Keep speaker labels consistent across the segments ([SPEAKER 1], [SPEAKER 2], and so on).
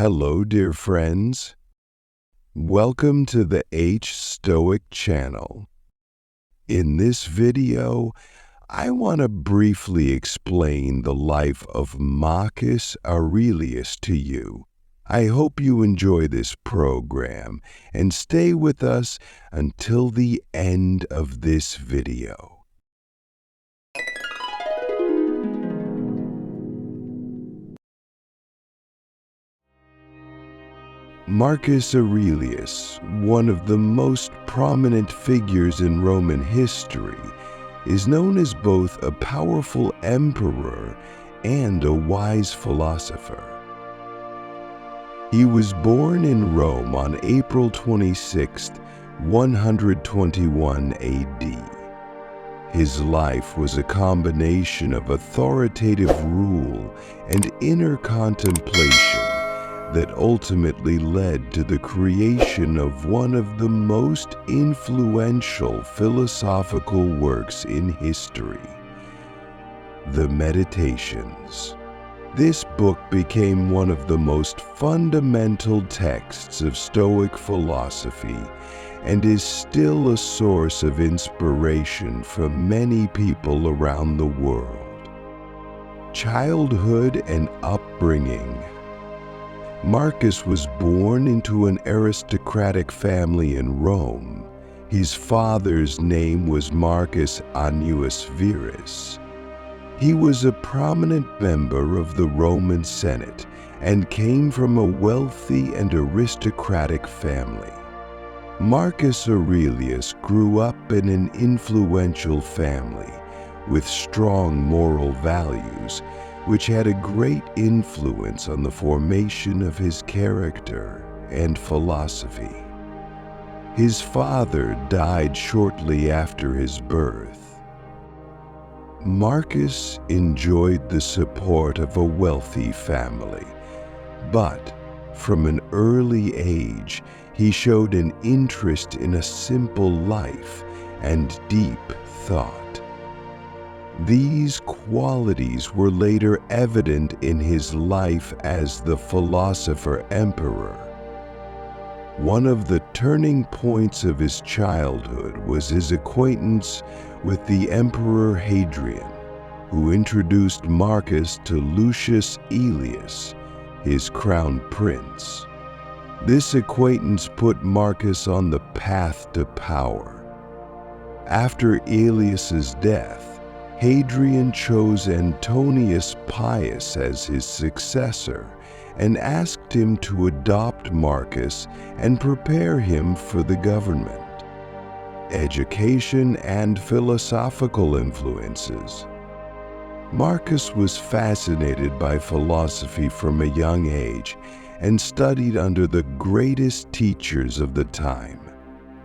[SPEAKER 1] Hello, dear friends. Welcome to the HSTOIC channel. In this video, I want to briefly explain the life of Marcus Aurelius to you. I hope you enjoy this program and stay with us until the end of this video. Marcus Aurelius, one of the most prominent figures in Roman history, is known as both a powerful emperor and a wise philosopher. He was born in Rome on April 26, 121 AD. His life was a combination of authoritative rule and inner contemplation that ultimately led to the creation of one of the most influential philosophical works in history, the Meditations. This book became one of the most fundamental texts of Stoic philosophy and is still a source of inspiration for many people around the world. Childhood and upbringing. Marcus was born into an aristocratic family in Rome. His father's name was Marcus Annius Verus. He was a prominent member of the Roman Senate and came from a wealthy and aristocratic family. Marcus Aurelius grew up in an influential family with strong moral values, which had a great influence on the formation of his character and philosophy. His father died shortly after his birth. Marcus enjoyed the support of a wealthy family, but from an early age, he showed an interest in a simple life and deep thought. These qualities were later evident in his life as the philosopher emperor. One of the turning points of his childhood was his acquaintance with the Emperor Hadrian, who introduced Marcus to Lucius Aelius, his crown prince. This acquaintance put Marcus on the path to power. After Aelius's death, Hadrian chose Antonius Pius as his successor and asked him to adopt Marcus and prepare him for the government. Education and philosophical influences. Marcus was fascinated by philosophy from a young age and studied under the greatest teachers of the time.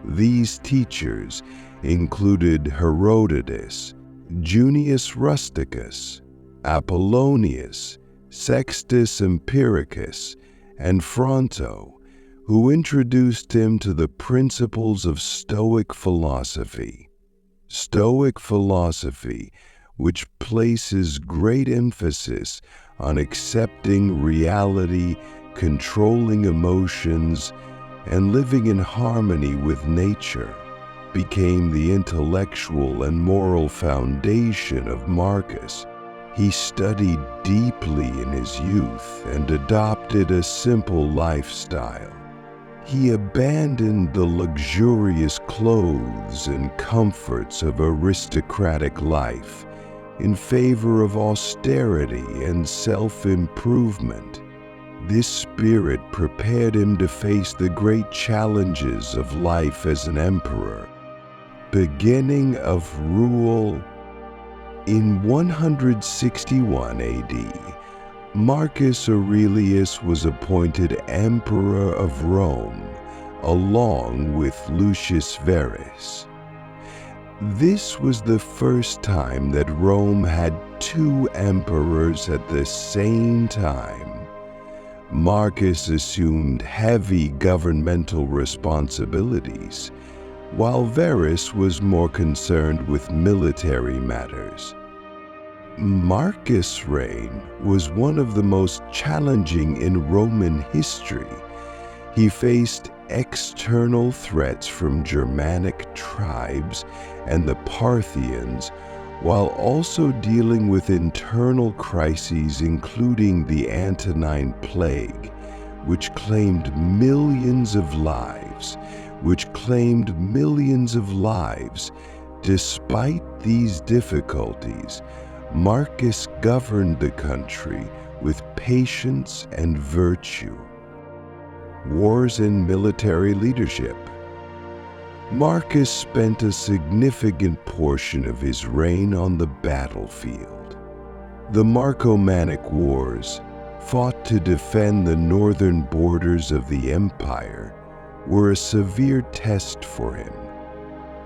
[SPEAKER 1] These teachers included Herodotus, Junius Rusticus, Apollonius, Sextus Empiricus, and Fronto, who introduced him to the principles of Stoic philosophy. Stoic philosophy, which places great emphasis on accepting reality, controlling emotions, and living in harmony with nature, became the intellectual and moral foundation of Marcus. He studied deeply in his youth and adopted a simple lifestyle. He abandoned the luxurious clothes and comforts of aristocratic life in favor of austerity and self-improvement. This spirit prepared him to face the great challenges of life as an emperor. Beginning of rule. In 161 AD, Marcus Aurelius was appointed Emperor of Rome, along with Lucius Verus. This was the first time that Rome had two emperors at the same time. Marcus assumed heavy governmental responsibilities, while Verus was more concerned with military matters. Marcus' reign was one of the most challenging in Roman history. He faced external threats from Germanic tribes and the Parthians, while also dealing with internal crises including the Antonine Plague, which claimed millions of lives. Despite these difficulties, Marcus governed the country with patience and virtue. Wars and military leadership. Marcus spent a significant portion of his reign on the battlefield. The Marcomannic Wars, fought to defend the northern borders of the empire, were a severe test for him.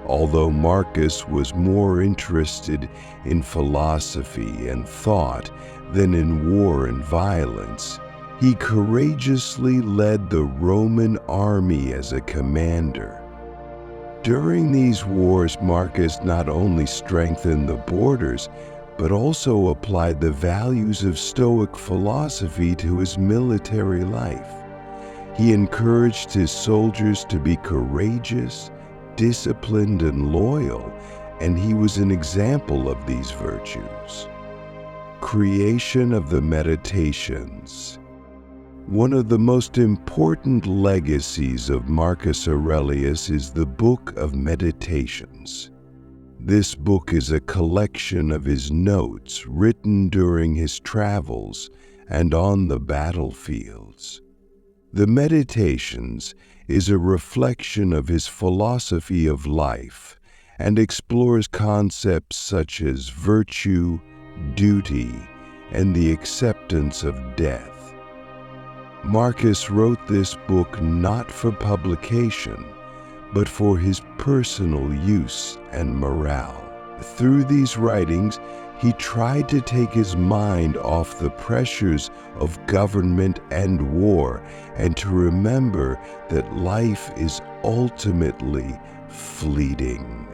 [SPEAKER 1] Although Marcus was more interested in philosophy and thought than in war and violence, he courageously led the Roman army as a commander. During these wars, Marcus not only strengthened the borders, but also applied the values of Stoic philosophy to his military life. He encouraged his soldiers to be courageous, disciplined, and loyal, and he was an example of these virtues. Creation of the Meditations. One of the most important legacies of Marcus Aurelius is the Book of Meditations. This book is a collection of his notes written during his travels and on the battlefields. The Meditations is a reflection of his philosophy of life and explores concepts such as virtue, duty, and the acceptance of death. Marcus wrote this book not for publication, but for his personal use and morale. Through these writings, he tried to take his mind off the pressures of government and war and to remember that life is ultimately fleeting.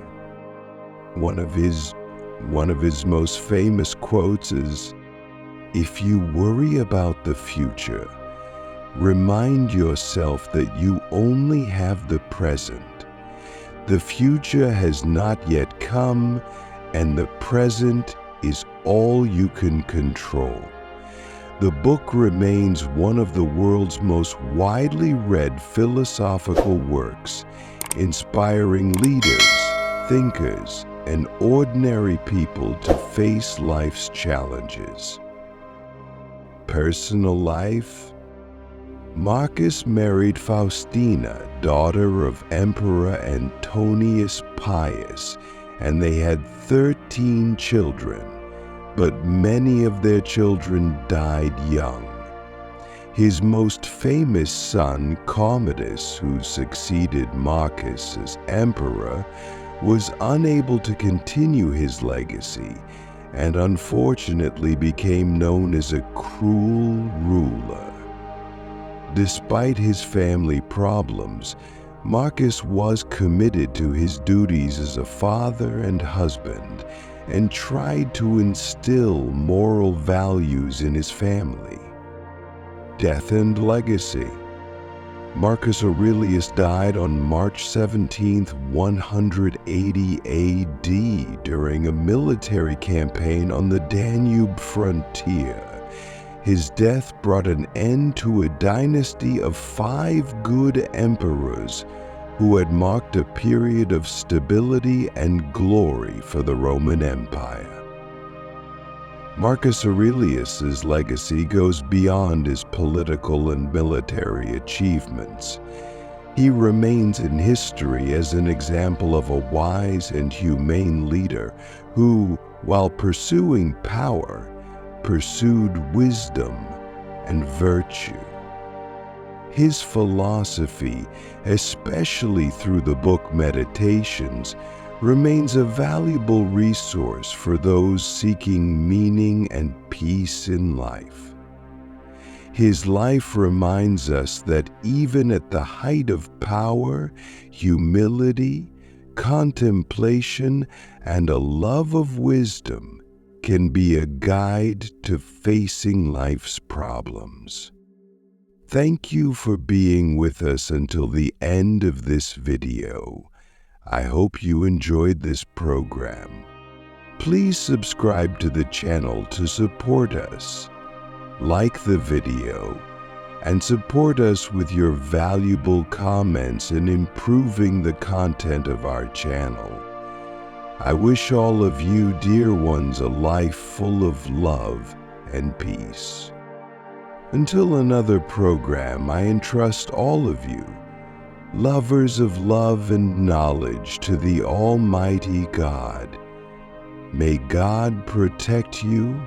[SPEAKER 1] One of his most famous quotes is, "If you worry about the future, remind yourself that you only have the present. The future has not yet come, and the present is all you can control." The book remains one of the world's most widely read philosophical works, inspiring leaders, thinkers, and ordinary people to face life's challenges. Personal life. Marcus married Faustina, daughter of Emperor Antonius Pius, and they had 13 children, but many of their children died young. His most famous son, Commodus, who succeeded Marcus as emperor, was unable to continue his legacy and unfortunately became known as a cruel ruler. Despite his family problems, Marcus was committed to his duties as a father and husband and tried to instill moral values in his family. Death and legacy. Marcus Aurelius died on March 17, 180 AD during a military campaign on the Danube frontier. His death brought an end to a dynasty of 5 good emperors who had marked a period of stability and glory for the Roman Empire. Marcus Aurelius's legacy goes beyond his political and military achievements. He remains in history as an example of a wise and humane leader who, while pursuing power, pursued wisdom and virtue. His philosophy, especially through the book Meditations, remains a valuable resource for those seeking meaning and peace in life. His life reminds us that even at the height of power, humility, contemplation, and a love of wisdom can be a guide to facing life's problems. Thank you for being with us until the end of this video. I hope you enjoyed this program. Please subscribe to the channel to support us. Like the video and support us with your valuable comments in improving the content of our channel. I wish all of you, dear ones, a life full of love and peace. Until another program, I entrust all of you, lovers of love and knowledge, to the Almighty God. May God protect you